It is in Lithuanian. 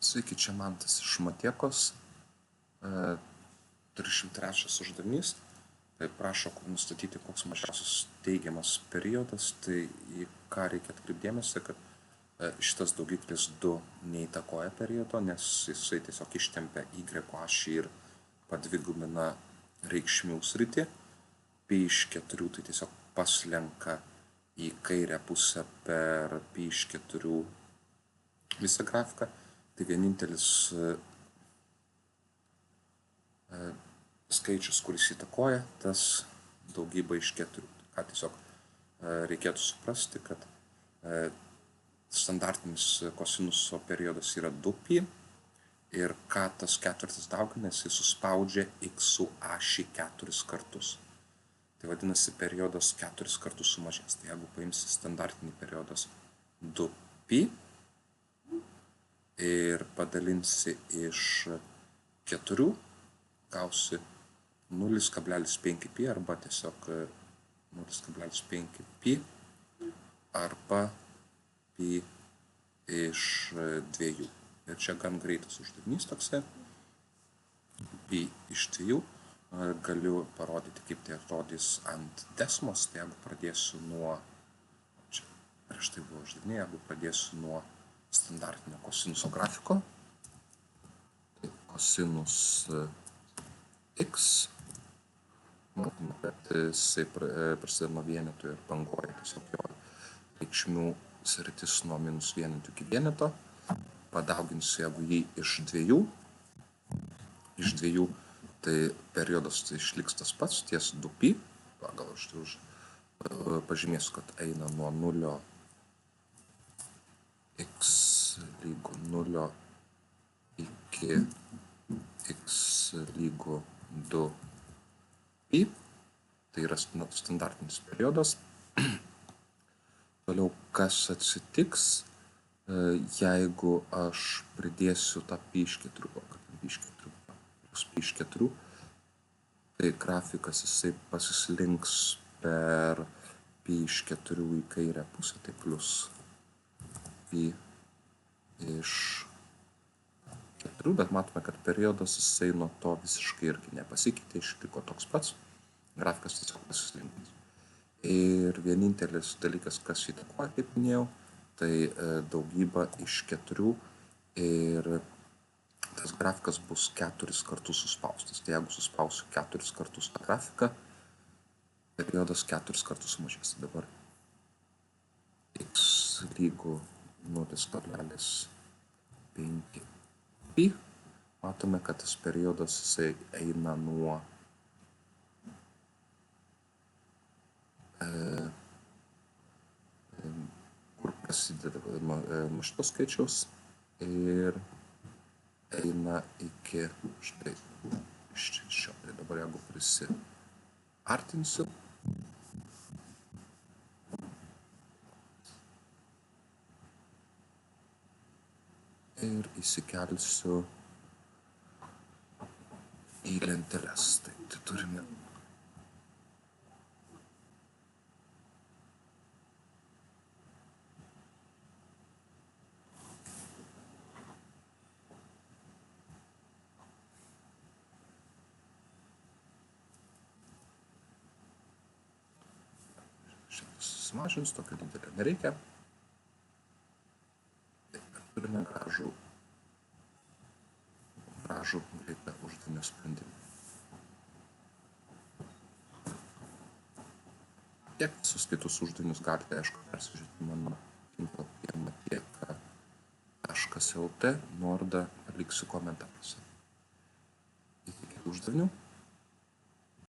Sveiki, čia Mantas iš Matiekos. 303 uždavinys. Tai prašo nustatyti, koks mažiausias teigiamas periodas. Tai į ką reikia atkreipdėmėsi, kad šitas daugiklis 2 neįtakoja periodo, nes jisai tiesiog ištempia y ašį ir padvigubina reikšmių sritį. Pi iš 4 tai tiesiog paslenka į kairę pusę per pi iš 4 visą grafiką. Tai vienintelis skaičius, kuris įtakoja, tas daugyba iš 4. Ką tiesiog reikėtų suprasti, kad standartinis kosinuso periodas yra 2pi ir ką tas ketvirtis daugina, jis suspaudžia x su ašį 4 kartus. Tai vadinasi, periodas 4 kartus sumažės. Tai jeigu paimsi standartinį periodas 2pi ir padalinsi iš 4, gausi 0,5pi arba tiesiog 0,5pi arba pi iš 2. Ir čia gan greitas uždavinys toksai. Pi iš 2 galiu parodyti, kaip tai atrodys ant desmos. Tai jeigu pradėsiu nuo, čia prieš tai buvo uždaviniai, jeigu pradėsiu nuo standartinio kosinuso grafiko, tai kosinus x, matome, kad jisai prasideda nuo vienetų ir banguoja tiesiog jo reikšmių sritis nuo minus vienetų iki vieneto. Padauginsiu, jeigu jį iš 2, tai periodas tai išliks tas pats, ties 2pi, gal aš tai pažymėsiu, kad eina nuo 0 x lygu 0 iki x lygu 2pi, tai yra standartinis periodas. Toliau, kas atsitiks, jeigu aš pridėsiu tą pi iš 4, pi iš 4, tai grafikas jisai pasislinks per pi iš 4 į kairę pusę, tai plus pi iš 4, bet matome, kad periodas jisai nuo to visiškai irgi nepasikeitė, išliko toks pats, grafikas tiesiog pasislinkins. Ir vienintelis dalykas, kas įtakoja, kaip minėjau, tai daugyba iš 4 ir tas grafikas bus 4 kartus suspaustas. Tai jeigu suspausiu 4 kartus tą grafiką, periodas 4 kartus sumažės. Dabar x lygu 0,5pi. Matome, kad tas periodas jisai eina nuo kur prasideda šito skaičiaus ir eina iki štai šio. Tai dabar jeigu prisiartinsiu, ir įsikelsiu į lenteles. Tai turime sumažins, tokio didelio nereikia. Turime gražų greitą uždavinio sprendimą. Tiek visus kitus uždavinius galite, aišku, persižiūrėti mano tinklapyje matieka.lt, nuorodą paliksiu komentaruose. Iki kitų uždavinių.